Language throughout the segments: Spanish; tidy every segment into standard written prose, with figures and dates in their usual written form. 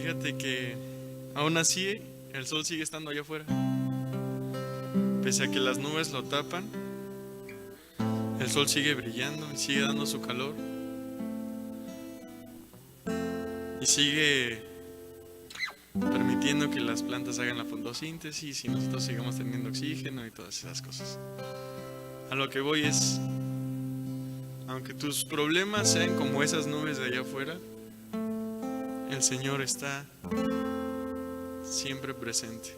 fíjate que aún así el sol sigue estando allá afuera. Pese a que las nubes lo tapan, el sol sigue brillando y sigue dando su calor. Y sigue permitiendo que las plantas hagan la fotosíntesis y nosotros sigamos teniendo oxígeno y todas esas cosas. A lo que voy es, aunque tus problemas sean como esas nubes de allá afuera, el Señor está siempre presente.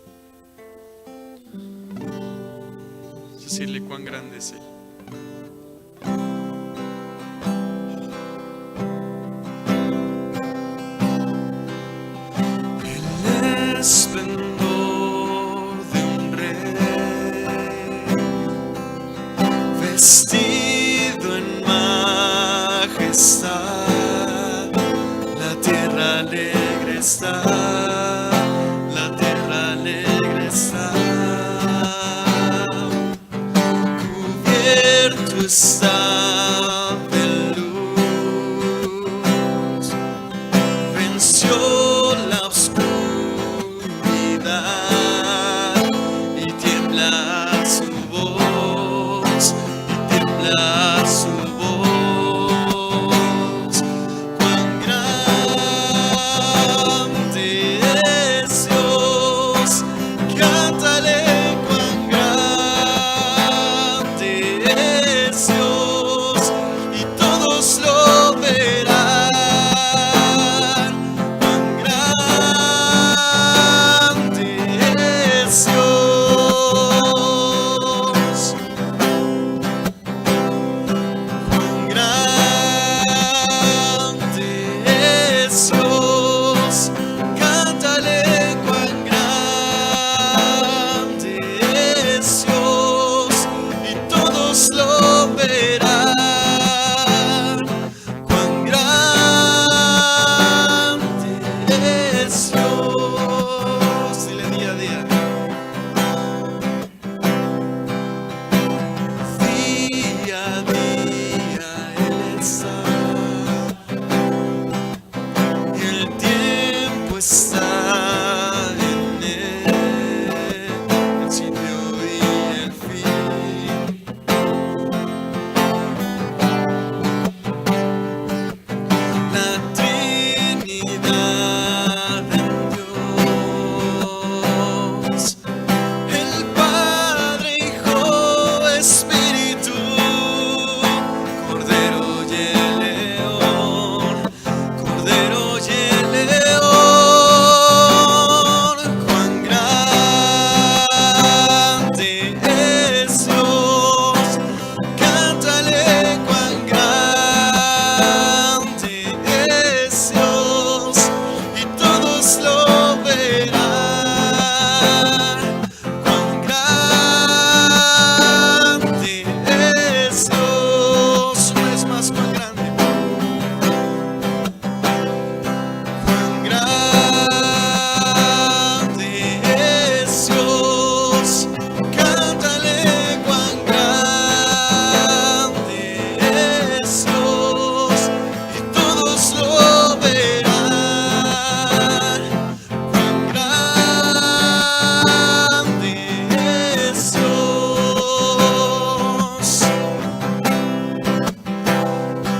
Es decirle cuán grande es Él. El esplendor de un rey, vestido en majestad, la tierra alegre está, la tierra alegre está, cubierto está de luz, venció la oscuridad y tiembla su voz, y tiembla su voz. Cuán grande es Dios, cántale cuán grande es Dios, y todos lo verán. Cuán grande es Dios, cuán grande es Dios, cántale cuán grande es Dios, y todos lo verán. Cuán grande es Dios. Dile día a día. Día a día Él está, y el tiempo está en Él, el principio y el fin. La Trinidad en Dios, el Padre, Hijo, Espíritu, Cordero y el León, Cordero y el León. Cuán grande es Dios, cántale cuán grande es Dios, y todos lo verán. Cuán grande es Dios. Una vez más, cuán grande. Cuán grande es Dios, cántale cuán grande es Dios, y todos lo verán. Cuán grande es Dios.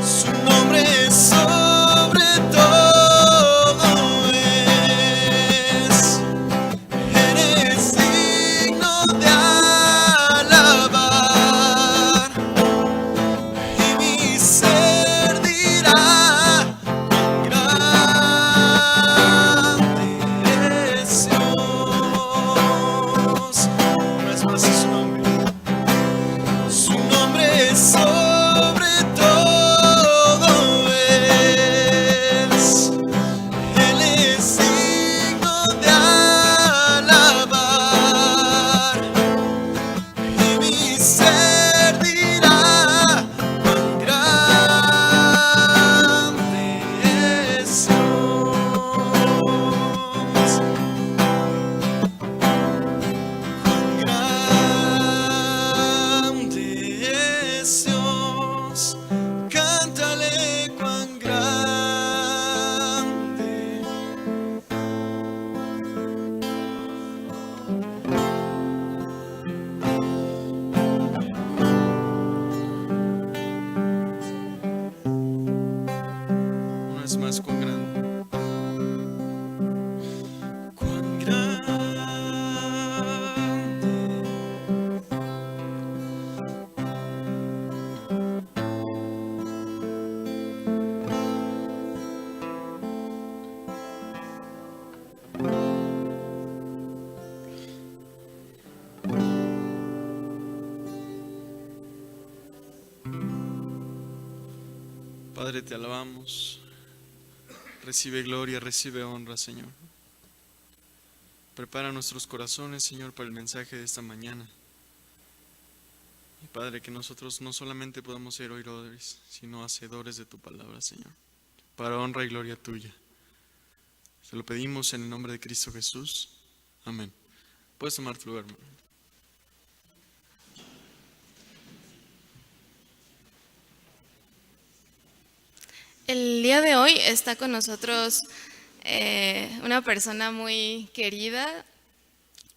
Su nombre sobre todo es. Eres digno de alabar, y mi ser dirá cuán grande es Dios. Una vez más, es su nombre. Su nombre sobre todo es. Él es digno de alabar, y mi ser dirá cuán grande es Dios. Cuán grande es Dios, cántale cuán grande vez más cuán grande. Cuán grande. Padre, te alabamos. Recibe gloria, recibe honra, Señor. Prepara nuestros corazones, Señor, para el mensaje de esta mañana. Y Padre, que nosotros no solamente podamos ser oidores, sino hacedores de tu palabra, Señor, para honra y gloria tuya. Te lo pedimos en el nombre de Cristo Jesús. Amén. Puedes tomar tu lugar, hermano. El día de hoy está con nosotros una persona muy querida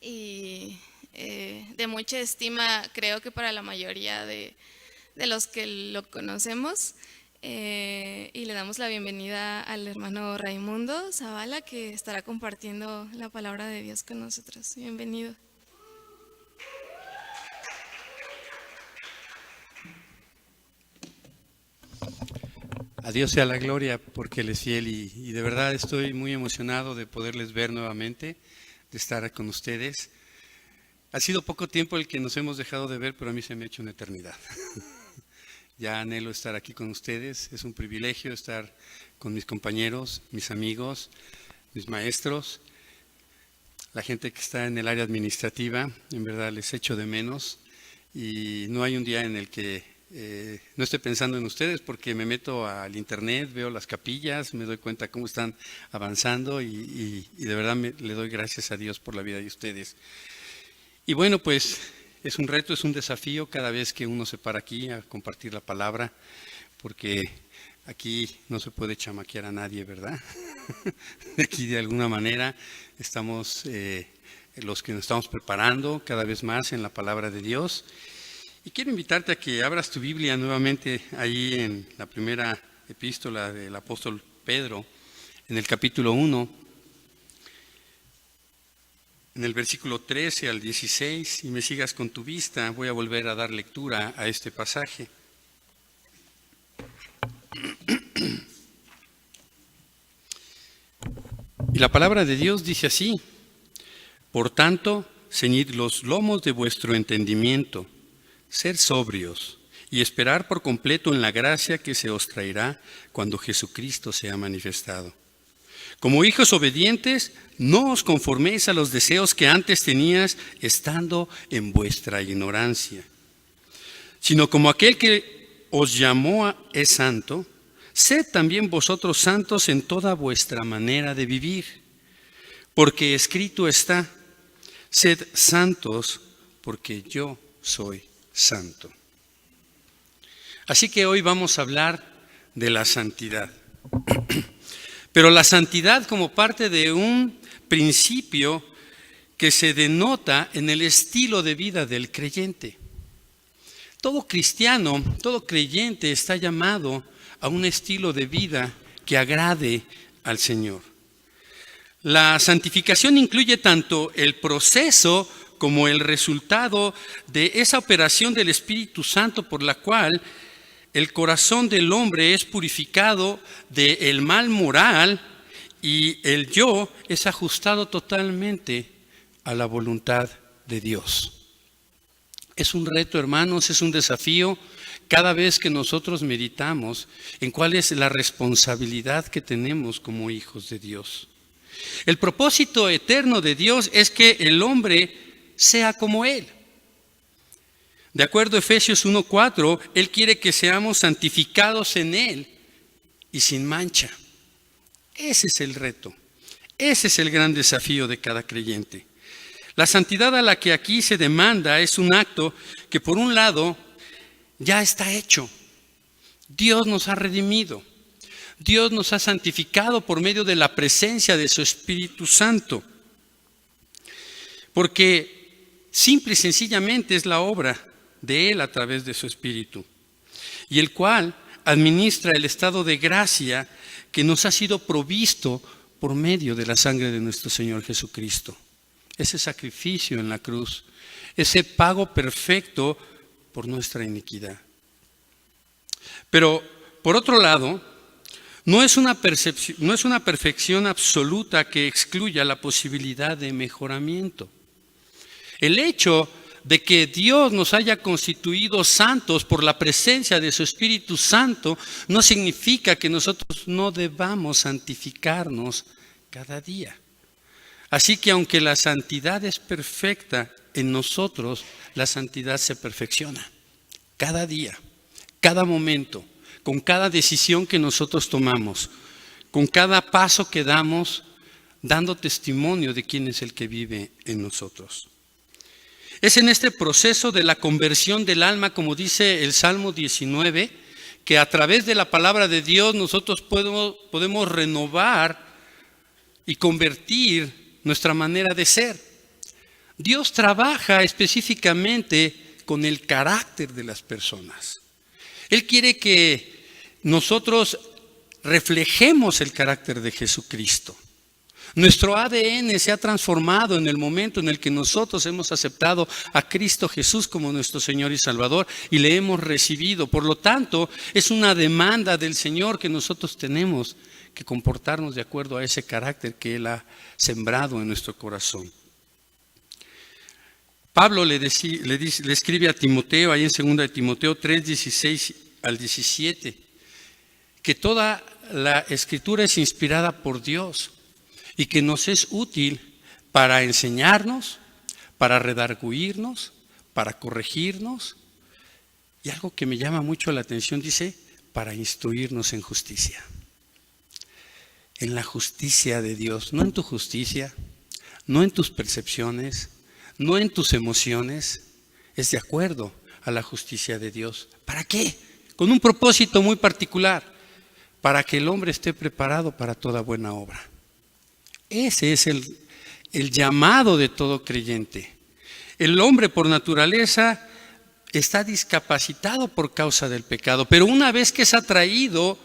y de mucha estima, creo que para la mayoría de los que lo conocemos. Y le damos la bienvenida al hermano Raimundo Zavala, que estará compartiendo la palabra de Dios con nosotros. Bienvenido. A Dios sea la gloria porque Él es fiel y de verdad estoy muy emocionado de poderles ver nuevamente, de estar con ustedes. Ha sido poco tiempo el que nos hemos dejado de ver, pero a mí se me ha hecho una eternidad. Ya anhelo estar aquí con ustedes, es un privilegio estar con mis compañeros, mis amigos, mis maestros, la gente que está en el área administrativa. En verdad les echo de menos y no hay un día en el que no estoy pensando en ustedes, porque me meto al internet, veo las capillas, me doy cuenta cómo están avanzando y de verdad le doy gracias a Dios por la vida de ustedes. Y bueno, pues es un reto, es un desafío cada vez que uno se para aquí a compartir la palabra, porque aquí no se puede chamaquear a nadie, ¿verdad? Aquí de alguna manera estamos los que nos estamos preparando cada vez más en la palabra de Dios. Y quiero invitarte a que abras tu Biblia nuevamente ahí en la primera epístola del apóstol Pedro, en el capítulo 1, en el versículo 13 al 16, y me sigas con tu vista. Voy a volver a dar lectura a este pasaje. Y la palabra de Dios dice así: por tanto, ceñid los lomos de vuestro entendimiento, ser sobrios y esperar por completo en la gracia que se os traerá cuando Jesucristo sea manifestado. Como hijos obedientes, no os conforméis a los deseos que antes tenías estando en vuestra ignorancia, sino como aquel que os llamó es santo, sed también vosotros santos en toda vuestra manera de vivir, porque escrito está: sed santos porque yo soy santo. Así que hoy vamos a hablar de la santidad. Pero la santidad como parte de un principio que se denota en el estilo de vida del creyente. Todo cristiano, todo creyente está llamado a un estilo de vida que agrade al Señor. La santificación incluye tanto el proceso como el resultado de esa operación del Espíritu Santo por la cual el corazón del hombre es purificado del mal moral y el yo es ajustado totalmente a la voluntad de Dios. Es un reto, hermanos, es un desafío cada vez que nosotros meditamos en cuál es la responsabilidad que tenemos como hijos de Dios. El propósito eterno de Dios es que el hombre sea como Él. De acuerdo a Efesios 1:4, Él quiere que seamos santificados en Él y sin mancha. Ese es el reto. Ese es el gran desafío de cada creyente. La santidad a la que aquí se demanda es un acto que, por un lado, ya está hecho. Dios nos ha redimido. Dios nos ha santificado por medio de la presencia de su Espíritu Santo. Porque simple y sencillamente es la obra de Él a través de su Espíritu, y el cual administra el estado de gracia que nos ha sido provisto por medio de la sangre de nuestro Señor Jesucristo. Ese sacrificio en la cruz, ese pago perfecto por nuestra iniquidad. Pero, por otro lado, no es una perfección absoluta que excluya la posibilidad de mejoramiento. El hecho de que Dios nos haya constituido santos por la presencia de su Espíritu Santo no significa que nosotros no debamos santificarnos cada día. Así que aunque la santidad es perfecta en nosotros, la santidad se perfecciona cada día, cada momento, con cada decisión que nosotros tomamos, con cada paso que damos, dando testimonio de quién es el que vive en nosotros. Es en este proceso de la conversión del alma, como dice el Salmo 19, que a través de la palabra de Dios nosotros podemos renovar y convertir nuestra manera de ser. Dios trabaja específicamente con el carácter de las personas. Él quiere que nosotros reflejemos el carácter de Jesucristo. Nuestro ADN se ha transformado en el momento en el que nosotros hemos aceptado a Cristo Jesús como nuestro Señor y Salvador y le hemos recibido. Por lo tanto, es una demanda del Señor que nosotros tenemos que comportarnos de acuerdo a ese carácter que Él ha sembrado en nuestro corazón. Pablo le escribe a Timoteo, ahí en 2 Timoteo 3, 16 al 17, que toda la Escritura es inspirada por Dios y que nos es útil para enseñarnos, para redarguirnos, para corregirnos, y algo que me llama mucho la atención, dice, para instruirnos en justicia. En la justicia de Dios, no en tu justicia, no en tus percepciones, no en tus emociones, es de acuerdo a la justicia de Dios. ¿Para qué? Con un propósito muy particular, para que el hombre esté preparado para toda buena obra. Ese es el llamado de todo creyente. El hombre por naturaleza está discapacitado por causa del pecado, pero una vez que es atraído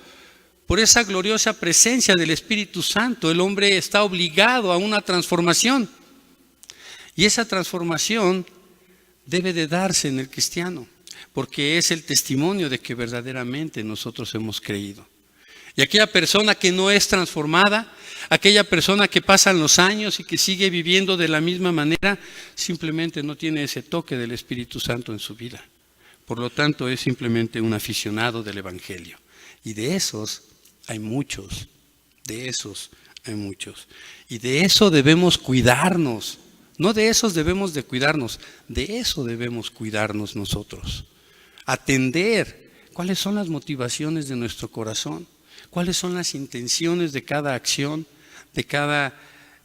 por esa gloriosa presencia del Espíritu Santo, el hombre está obligado a una transformación. Y esa transformación debe de darse en el cristiano, porque es el testimonio de que verdaderamente nosotros hemos creído. Y aquella persona que no es transformada, aquella persona que pasan los años y que sigue viviendo de la misma manera, simplemente no tiene ese toque del Espíritu Santo en su vida. Por lo tanto, es simplemente un aficionado del Evangelio. Y de esos hay muchos, de esos hay muchos. Y de eso debemos cuidarnos. No de esos debemos de cuidarnos, de eso debemos cuidarnos nosotros. Atender cuáles son las motivaciones de nuestro corazón. ¿Cuáles son las intenciones de cada acción, de cada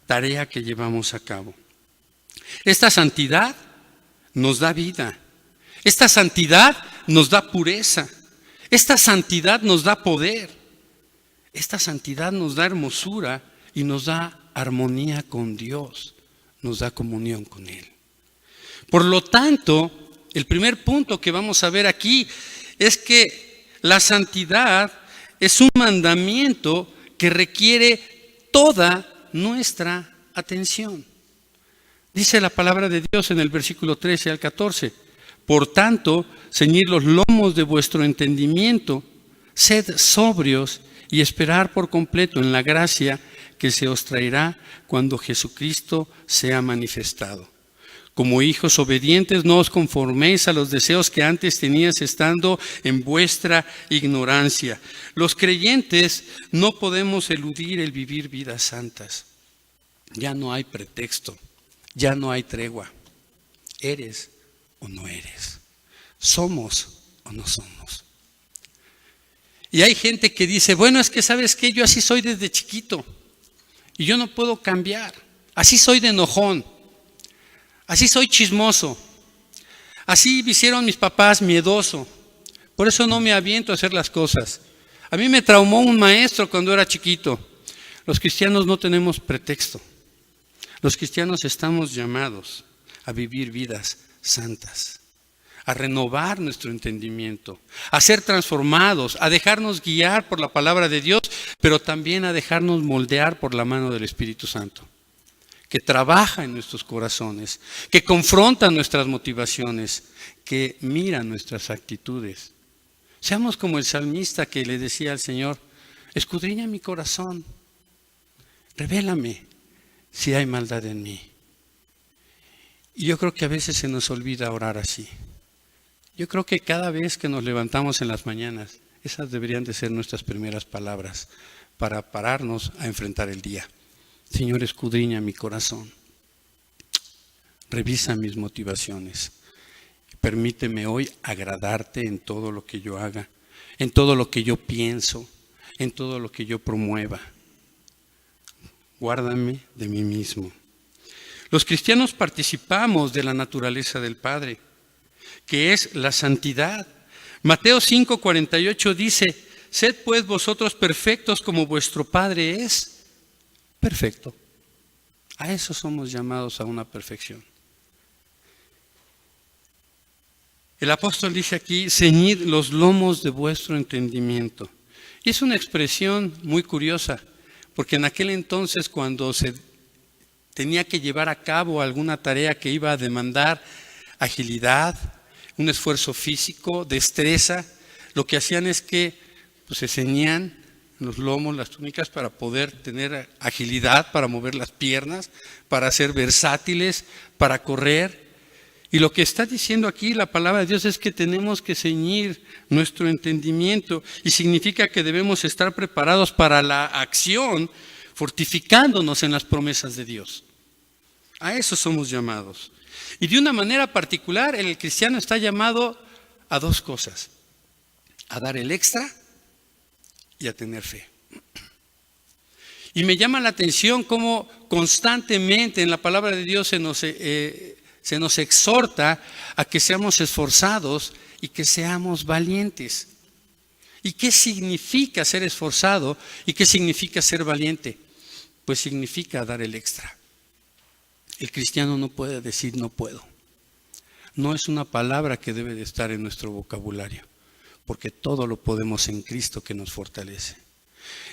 tarea que llevamos a cabo? Esta santidad nos da vida. Esta santidad nos da pureza. Esta santidad nos da poder. Esta santidad nos da hermosura y nos da armonía con Dios. Nos da comunión con Él. Por lo tanto, el primer punto que vamos a ver aquí es que la santidad es un mandamiento que requiere toda nuestra atención. Dice la palabra de Dios en el versículo 13 al 14. Por tanto, ceñid los lomos de vuestro entendimiento, sed sobrios y esperar por completo en la gracia que se os traerá cuando Jesucristo sea manifestado. Como hijos obedientes, no os conforméis a los deseos que antes teníais estando en vuestra ignorancia. Los creyentes no podemos eludir el vivir vidas santas. Ya no hay pretexto, ya no hay tregua. ¿Eres o no eres? ¿Somos o no somos? Y hay gente que dice, bueno, es que ¿sabes qué? Yo así soy desde chiquito y yo no puedo cambiar. Así soy de enojón. Así soy chismoso, así me hicieron mis papás miedoso, por eso no me aviento a hacer las cosas. A mí me traumó un maestro cuando era chiquito. Los cristianos no tenemos pretexto. Los cristianos estamos llamados a vivir vidas santas, a renovar nuestro entendimiento, a ser transformados, a dejarnos guiar por la palabra de Dios pero también a dejarnos moldear por la mano del Espíritu Santo, que trabaja en nuestros corazones, que confronta nuestras motivaciones, que mira nuestras actitudes. Seamos como el salmista que le decía al Señor: escudriña mi corazón, revélame si hay maldad en mí. Y yo creo que a veces se nos olvida orar así. Yo creo que cada vez que nos levantamos en las mañanas, esas deberían de ser nuestras primeras palabras para pararnos a enfrentar el día. Señor, escudriña mi corazón, revisa mis motivaciones. Permíteme hoy agradarte en todo lo que yo haga, en todo lo que yo pienso, en todo lo que yo promueva. Guárdame de mí mismo. Los cristianos participamos de la naturaleza del Padre, que es la santidad. Mateo 5:48 dice: sed pues vosotros perfectos como vuestro Padre es perfecto. A eso somos llamados, a una perfección. El apóstol dice aquí: ceñid los lomos de vuestro entendimiento. Y es una expresión muy curiosa, porque en aquel entonces, cuando se tenía que llevar a cabo alguna tarea que iba a demandar agilidad, un esfuerzo físico, destreza, lo que hacían es que se ceñían los lomos, las túnicas, para poder tener agilidad, para mover las piernas, para ser versátiles, para correr. Y lo que está diciendo aquí la palabra de Dios es que tenemos que ceñir nuestro entendimiento, y significa que debemos estar preparados para la acción, fortificándonos en las promesas de Dios. A eso somos llamados. Y de una manera particular, el cristiano está llamado a dos cosas: a dar el extra y a tener fe. Y me llama la atención cómo constantemente en la palabra de Dios se nos exhorta a que seamos esforzados y que seamos valientes. ¿Y qué significa ser esforzado y qué significa ser valiente? Pues significa dar el extra. El cristiano no puede decir no puedo. No es una palabra que debe de estar en nuestro vocabulario, porque todo lo podemos en Cristo que nos fortalece.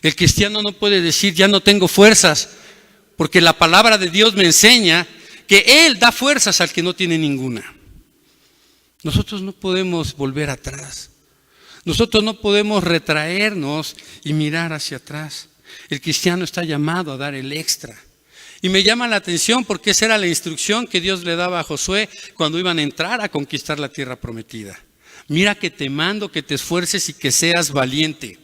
El cristiano no puede decir ya no tengo fuerzas, porque la palabra de Dios me enseña que Él da fuerzas al que no tiene ninguna. Nosotros no podemos volver atrás. Nosotros no podemos retraernos y mirar hacia atrás. El cristiano está llamado a dar el extra. Y me llama la atención porque esa era la instrucción que Dios le daba a Josué cuando iban a entrar a conquistar la tierra prometida. Mira que te mando que te esfuerces y que seas valiente.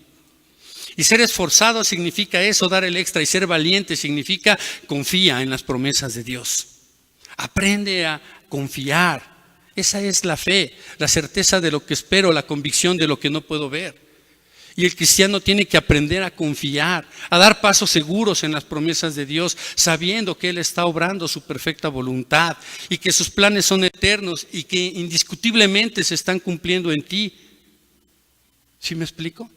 Y ser esforzado significa eso, dar el extra, y ser valiente significa confía en las promesas de Dios. Aprende a confiar. Esa es la fe, la certeza de lo que espero, la convicción de lo que no puedo ver. Y el cristiano tiene que aprender a confiar, a dar pasos seguros en las promesas de Dios, sabiendo que Él está obrando su perfecta voluntad y que sus planes son eternos y que indiscutiblemente se están cumpliendo en ti. ¿Sí me explico?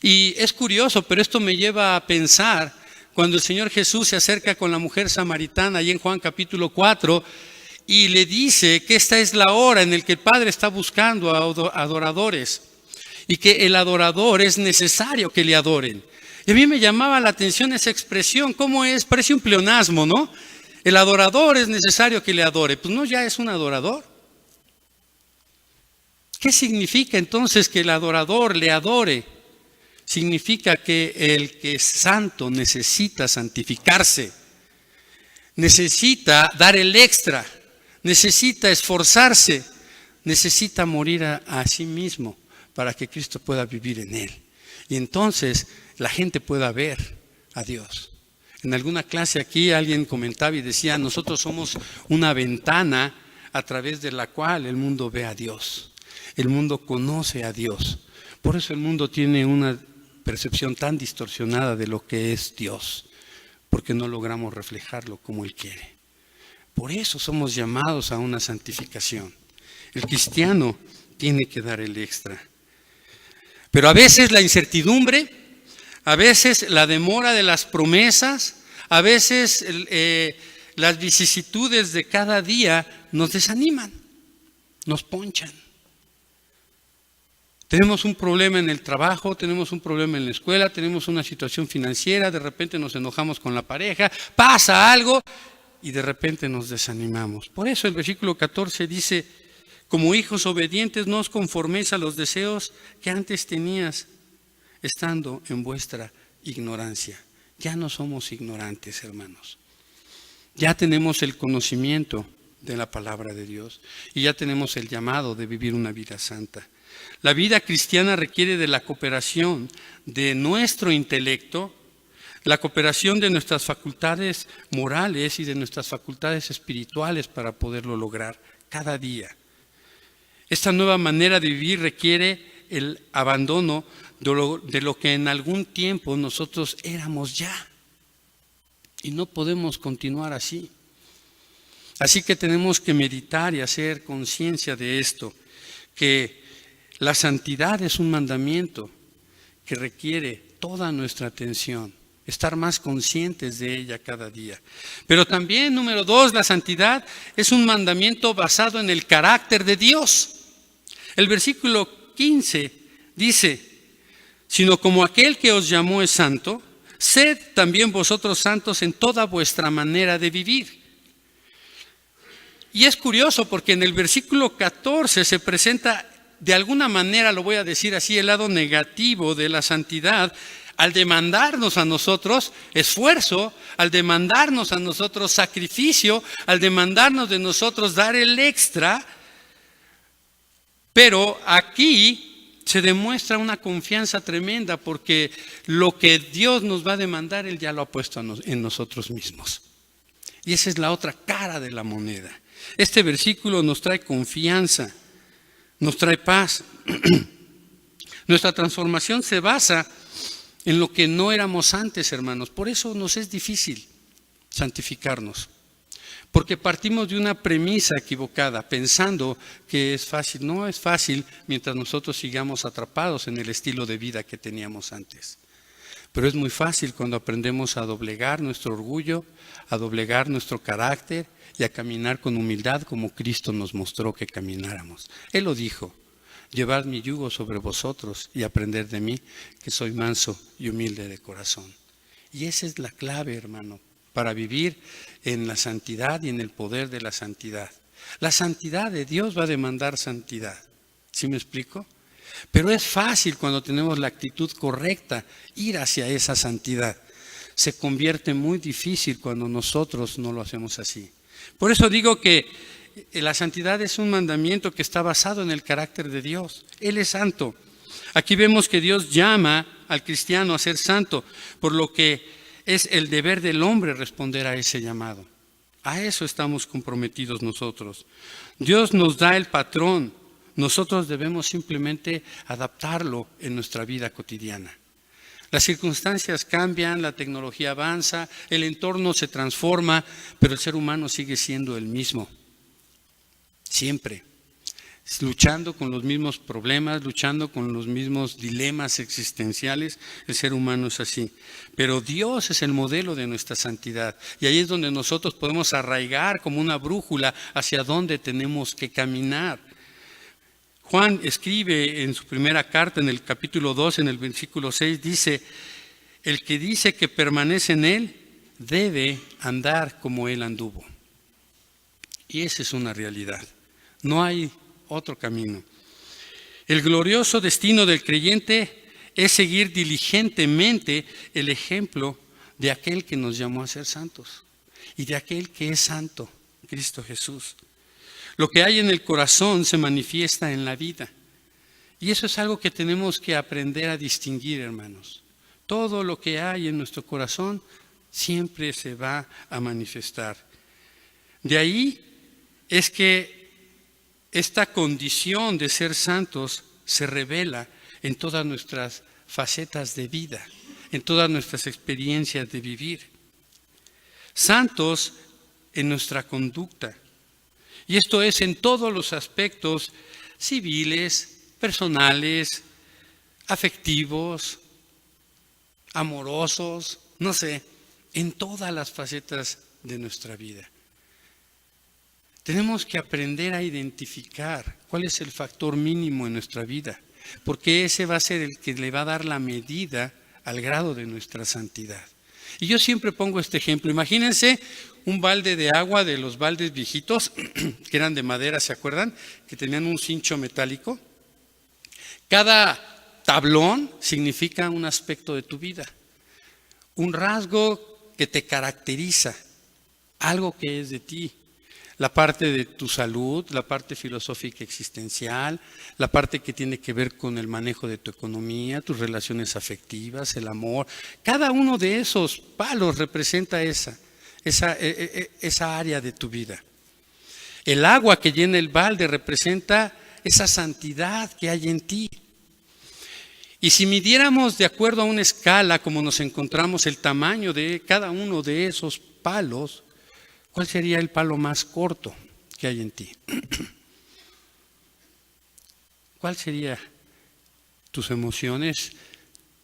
Y es curioso, pero esto me lleva a pensar cuando el Señor Jesús se acerca con la mujer samaritana ahí en Juan capítulo 4 y le dice que esta es la hora en la que el Padre está buscando a adoradores. Y que el adorador es necesario que le adoren. Y a mí me llamaba la atención esa expresión, ¿cómo es? Parece un pleonasmo, ¿no? El adorador es necesario que le adore. Pues no, ya es un adorador. ¿Qué significa entonces que el adorador le adore? Significa que el que es santo necesita santificarse, necesita dar el extra, necesita esforzarse, necesita morir a sí mismo, para que Cristo pueda vivir en él. Y entonces la gente pueda ver a Dios. En alguna clase aquí alguien comentaba y decía: nosotros somos una ventana a través de la cual el mundo ve a Dios. El mundo conoce a Dios. Por eso el mundo tiene una percepción tan distorsionada de lo que es Dios, porque no logramos reflejarlo como Él quiere. Por eso somos llamados a una santificación. El cristiano tiene que dar el extra. Pero a veces la incertidumbre, a veces la demora de las promesas, a veces las vicisitudes de cada día nos desaniman, nos ponchan. Tenemos un problema en el trabajo, tenemos un problema en la escuela, tenemos una situación financiera, de repente nos enojamos con la pareja, pasa algo y de repente nos desanimamos. Por eso el versículo 14 dice: como hijos obedientes, no os conforméis a los deseos que antes tenías estando en vuestra ignorancia. Ya no somos ignorantes, hermanos. Ya tenemos el conocimiento de la palabra de Dios y ya tenemos el llamado de vivir una vida santa. La vida cristiana requiere de la cooperación de nuestro intelecto, la cooperación de nuestras facultades morales y de nuestras facultades espirituales para poderlo lograr cada día. Esta nueva manera de vivir requiere el abandono de lo que en algún tiempo nosotros éramos ya. Y no podemos continuar así. Así que tenemos que meditar y hacer conciencia de esto, que la santidad es un mandamiento que requiere toda nuestra atención, estar más conscientes de ella cada día. Pero también, número 2, la santidad es un mandamiento basado en el carácter de Dios. El versículo 15 dice: sino como aquel que os llamó es santo, sed también vosotros santos en toda vuestra manera de vivir. Y es curioso porque en el versículo 14 se presenta, de alguna manera, lo voy a decir así, el lado negativo de la santidad, al demandarnos a nosotros esfuerzo, al demandarnos a nosotros sacrificio, al demandarnos de nosotros dar el extra. Pero aquí se demuestra una confianza tremenda, porque lo que Dios nos va a demandar, Él ya lo ha puesto en nosotros mismos. Y esa es la otra cara de la moneda. Este versículo nos trae confianza, nos trae paz. Nuestra transformación se basa en lo que no éramos antes, hermanos. Por eso nos es difícil santificarnos. Porque partimos de una premisa equivocada, pensando que es fácil. No es fácil mientras nosotros sigamos atrapados en el estilo de vida que teníamos antes. Pero es muy fácil cuando aprendemos a doblegar nuestro orgullo, a doblegar nuestro carácter y a caminar con humildad como Cristo nos mostró que camináramos. Él lo dijo: llevad mi yugo sobre vosotros y aprended de mí, que soy manso y humilde de corazón. Y esa es la clave, hermano, para vivir en la santidad y en el poder de la santidad. La santidad de Dios va a demandar santidad. ¿Sí me explico? Pero es fácil cuando tenemos la actitud correcta ir hacia esa santidad. Se convierte muy difícil cuando nosotros no lo hacemos así. Por eso digo que la santidad es un mandamiento que está basado en el carácter de Dios. Él es santo. Aquí vemos que Dios llama al cristiano a ser santo, por lo que es el deber del hombre responder a ese llamado. A eso estamos comprometidos nosotros. Dios nos da el patrón. Nosotros debemos simplemente adaptarlo en nuestra vida cotidiana. Las circunstancias cambian, la tecnología avanza, el entorno se transforma, pero el ser humano sigue siendo el mismo. Siempre. Luchando con los mismos problemas, luchando con los mismos dilemas existenciales. El ser humano es así. Pero Dios es el modelo de nuestra santidad. Y ahí es donde nosotros podemos arraigar como una brújula hacia dónde tenemos que caminar. Juan escribe en su primera carta, en el capítulo 2, en el versículo 6, dice: el que dice que permanece en Él debe andar como Él anduvo. Y esa es una realidad. No hay otro camino. El glorioso destino del creyente es seguir diligentemente el ejemplo de aquel que nos llamó a ser santos y de aquel que es santo, Cristo Jesús. Lo que hay en el corazón se manifiesta en la vida. Y eso es algo que tenemos que aprender a distinguir, hermanos. Todo lo que hay en nuestro corazón siempre se va a manifestar. De ahí es que esta condición de ser santos se revela en todas nuestras facetas de vida, en todas nuestras experiencias de vivir. Santos en nuestra conducta. Y esto es en todos los aspectos civiles, personales, afectivos, amorosos, no sé, en todas las facetas de nuestra vida. Tenemos que aprender a identificar cuál es el factor mínimo en nuestra vida porque ese va a ser el que le va a dar la medida al grado de nuestra santidad. Y yo siempre pongo este ejemplo. Imagínense un balde de agua de los baldes viejitos, que eran de madera, ¿se acuerdan? Que tenían un cincho metálico. Cada tablón significa un aspecto de tu vida, un rasgo que te caracteriza, algo que es de ti. La parte de tu salud, la parte filosófica existencial, la parte que tiene que ver con el manejo de tu economía, tus relaciones afectivas, el amor. Cada uno de esos palos representa esa área de tu vida. El agua que llena el balde representa esa santidad que hay en ti. Y si midiéramos de acuerdo a una escala, como nos encontramos el tamaño de cada uno de esos palos, ¿cuál sería el palo más corto que hay en ti? ¿Cuál sería tus emociones,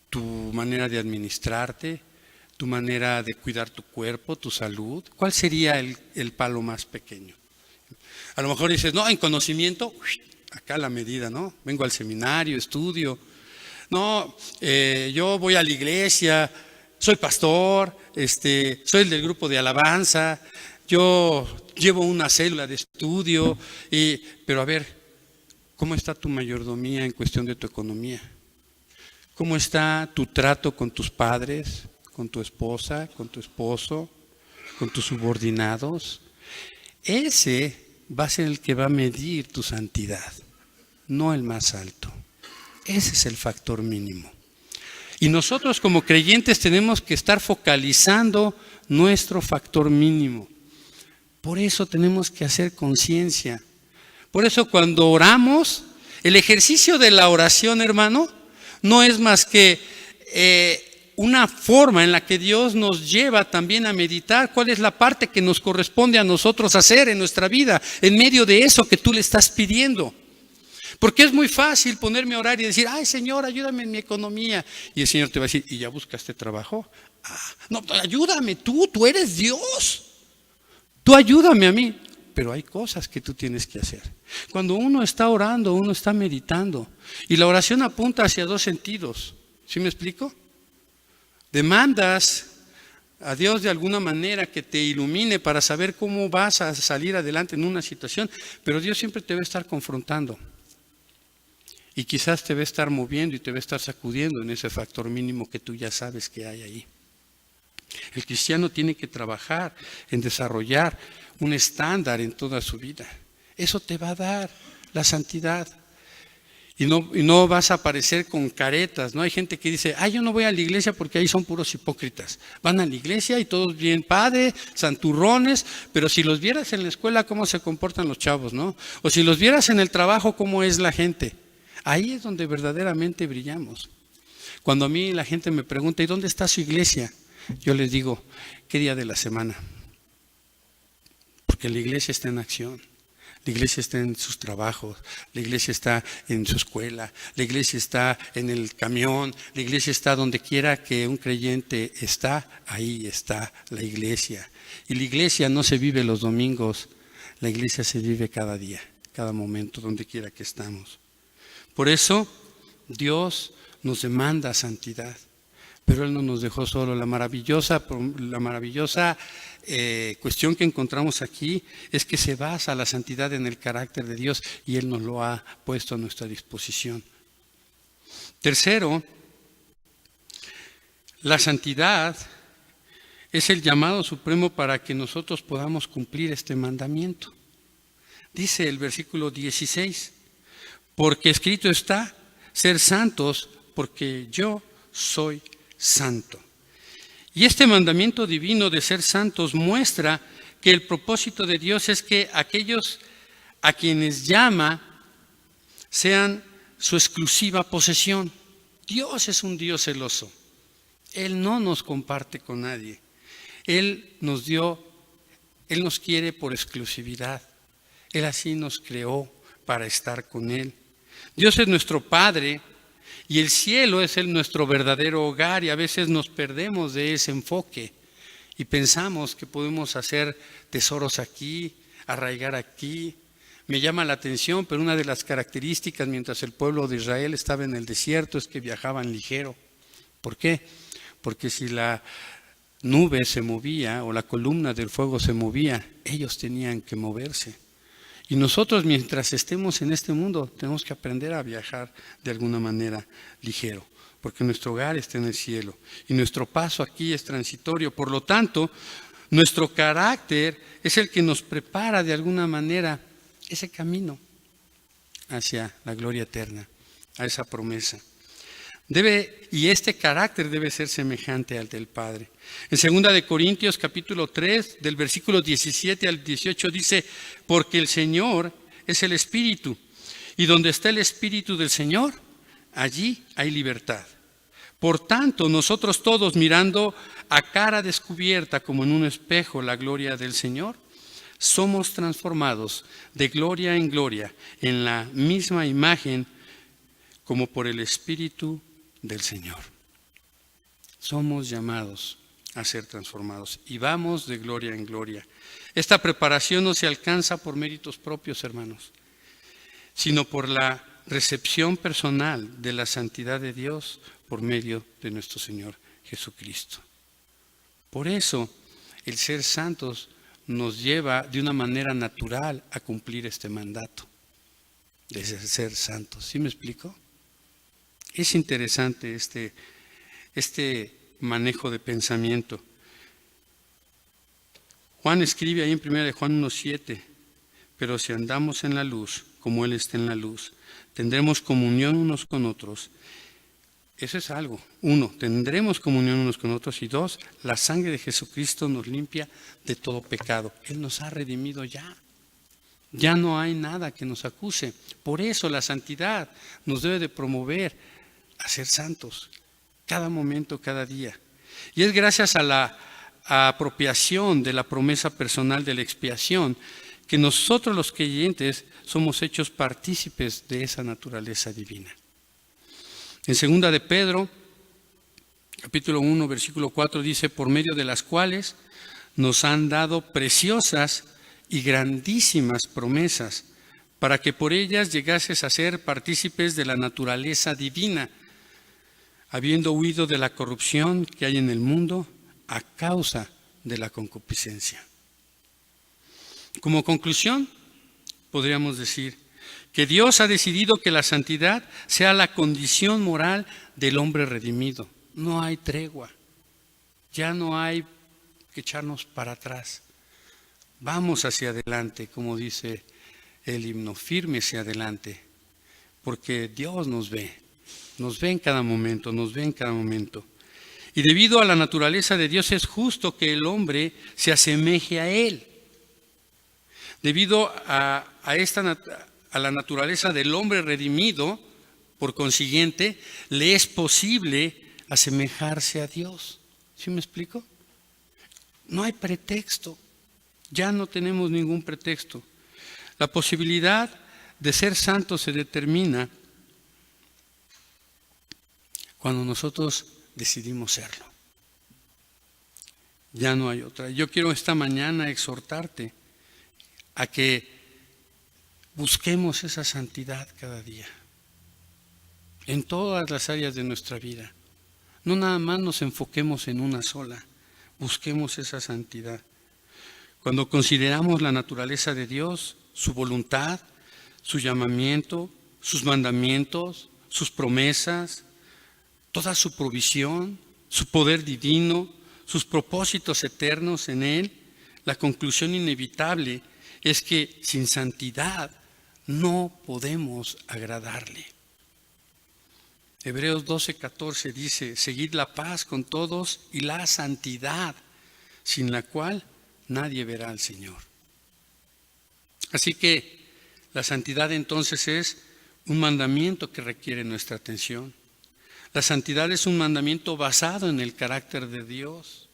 tu manera de administrarte, tu manera de cuidar tu cuerpo, tu salud? ¿Cuál sería el palo más pequeño? A lo mejor dices, no, en conocimiento, acá la medida, ¿no? Vengo al seminario, estudio. No, yo voy a la iglesia, soy pastor, soy el del grupo de alabanza, yo llevo una célula de estudio, pero a ver, ¿cómo está tu mayordomía en cuestión de tu economía? ¿Cómo está tu trato con tus padres, con tu esposa, con tu esposo, con tus subordinados? Ese va a ser el que va a medir tu santidad, no el más alto. Ese es el factor mínimo. Y nosotros como creyentes tenemos que estar focalizando nuestro factor mínimo. Por eso tenemos que hacer conciencia. Por eso cuando oramos, el ejercicio de la oración, hermano, no es más que una forma en la que Dios nos lleva también a meditar cuál es la parte que nos corresponde a nosotros hacer en nuestra vida, en medio de eso que tú le estás pidiendo. Porque es muy fácil ponerme a orar y decir, ay Señor, ayúdame en mi economía. Y el Señor te va a decir, ¿y ya buscaste trabajo? No, ayúdame tú eres Dios. Tú ayúdame a mí. Pero hay cosas que tú tienes que hacer. Cuando uno está orando, uno está meditando. Y la oración apunta hacia dos sentidos. ¿Sí me explico? Demandas a Dios de alguna manera que te ilumine para saber cómo vas a salir adelante en una situación. Pero Dios siempre te va a estar confrontando. Y quizás te va a estar moviendo y te va a estar sacudiendo en ese factor mínimo que tú ya sabes que hay ahí. El cristiano tiene que trabajar en desarrollar un estándar en toda su vida. Eso te va a dar la santidad. Y no vas a aparecer con caretas, ¿no? Hay gente que dice, yo no voy a la iglesia porque ahí son puros hipócritas. Van a la iglesia y todos bien padre, santurrones, pero si los vieras en la escuela, cómo se comportan los chavos, ¿no? O si los vieras en el trabajo, cómo es la gente. Ahí es donde verdaderamente brillamos. Cuando a mí la gente me pregunta, ¿y dónde está su iglesia? Yo les digo, ¿qué día de la semana? Porque la iglesia está en acción. La iglesia está en sus trabajos, la iglesia está en su escuela, la iglesia está en el camión, la iglesia está donde quiera que un creyente está, ahí está la iglesia. Y la iglesia no se vive los domingos, la iglesia se vive cada día, cada momento, donde quiera que estamos. Por eso Dios nos demanda santidad, pero Él no nos dejó solo. La maravillosa cuestión que encontramos aquí es que se basa la santidad en el carácter de Dios y Él nos lo ha puesto a nuestra disposición. Tercero, la santidad es el llamado supremo para que nosotros podamos cumplir este mandamiento. Dice el versículo 16, porque escrito está, ser santos, porque yo soy santo. Y este mandamiento divino de ser santos muestra que el propósito de Dios es que aquellos a quienes llama sean su exclusiva posesión. Dios es un Dios celoso. Él no nos comparte con nadie. Él nos quiere por exclusividad. Él así nos creó para estar con Él. Dios es nuestro Padre y el cielo es nuestro verdadero hogar, y a veces nos perdemos de ese enfoque y pensamos que podemos hacer tesoros aquí, arraigar aquí, Me llama la atención, pero una de las características mientras el pueblo de Israel estaba en el desierto es que viajaban ligero. ¿Por qué? Porque si la nube se movía o la columna del fuego se movía, ellos tenían que moverse. Y nosotros, mientras estemos en este mundo, tenemos que aprender a viajar de alguna manera ligero, porque nuestro hogar está en el cielo y nuestro paso aquí es transitorio. Por lo tanto, nuestro carácter es el que nos prepara de alguna manera ese camino hacia la gloria eterna, a esa promesa. Y este carácter debe ser semejante al del Padre. En 2 de Corintios capítulo 3, del versículo 17 al 18 dice, porque el Señor es el Espíritu, y donde está el Espíritu del Señor, allí hay libertad. Por tanto, nosotros todos, mirando a cara descubierta como en un espejo la gloria del Señor, somos transformados de gloria en gloria en la misma imagen como por el Espíritu del Señor. Somos llamados a ser transformados y vamos de gloria en gloria. Esta preparación no se alcanza por méritos propios, hermanos, sino por la recepción personal de la santidad de Dios por medio de nuestro Señor Jesucristo. Por eso, el ser santos nos lleva de una manera natural a cumplir este mandato de ser santos. ¿Sí me explico? Es interesante este manejo de pensamiento. Juan escribe ahí en 1 de Juan 1:7, pero si andamos en la luz, como Él está en la luz, tendremos comunión unos con otros. Eso es algo. 1, tendremos comunión unos con otros. Y 2, la sangre de Jesucristo nos limpia de todo pecado. Él nos ha redimido ya. Ya no hay nada que nos acuse. Por eso la santidad nos debe de promover a ser santos, cada momento, cada día. Y es gracias a la apropiación de la promesa personal de la expiación que nosotros los creyentes somos hechos partícipes de esa naturaleza divina. En 2 de Pedro, capítulo 1, versículo 4 dice, por medio de las cuales nos han dado preciosas y grandísimas promesas, para que por ellas llegases a ser partícipes de la naturaleza divina, habiendo huido de la corrupción que hay en el mundo a causa de la concupiscencia. Como conclusión, podríamos decir que Dios ha decidido que la santidad sea la condición moral del hombre redimido. No hay tregua, ya no hay que echarnos para atrás. Vamos hacia adelante, como dice el himno, firme hacia adelante, porque Dios nos ve en cada momento, nos ve en cada momento. Y debido a la naturaleza de Dios es justo que el hombre se asemeje a Él. Debido a la naturaleza del hombre redimido, por consiguiente, le es posible asemejarse a Dios. ¿Sí me explico? No hay pretexto, ya no tenemos ningún pretexto. La posibilidad de ser santo se determina cuando nosotros decidimos serlo. Ya no hay otra. Yo quiero esta mañana exhortarte a que busquemos esa santidad cada día, en todas las áreas de nuestra vida. No nada más nos enfoquemos en una sola, busquemos esa santidad. Cuando consideramos la naturaleza de Dios, su voluntad, su llamamiento, sus mandamientos, sus promesas, toda su provisión, su poder divino, sus propósitos eternos en Él, la conclusión inevitable es que sin santidad no podemos agradarle. Hebreos 12:14 dice, seguid la paz con todos y la santidad, sin la cual nadie verá al Señor. Así que la santidad entonces es un mandamiento que requiere nuestra atención. La santidad es un mandamiento basado en el carácter de Dios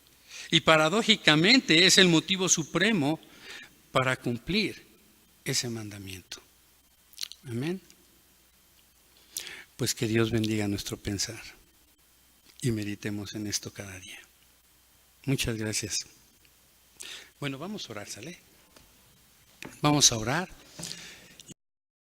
y paradójicamente es el motivo supremo para cumplir ese mandamiento. Amén. Pues que Dios bendiga nuestro pensar y meditemos en esto cada día. Muchas gracias. Bueno, vamos a orar, ¿sale? Vamos a orar.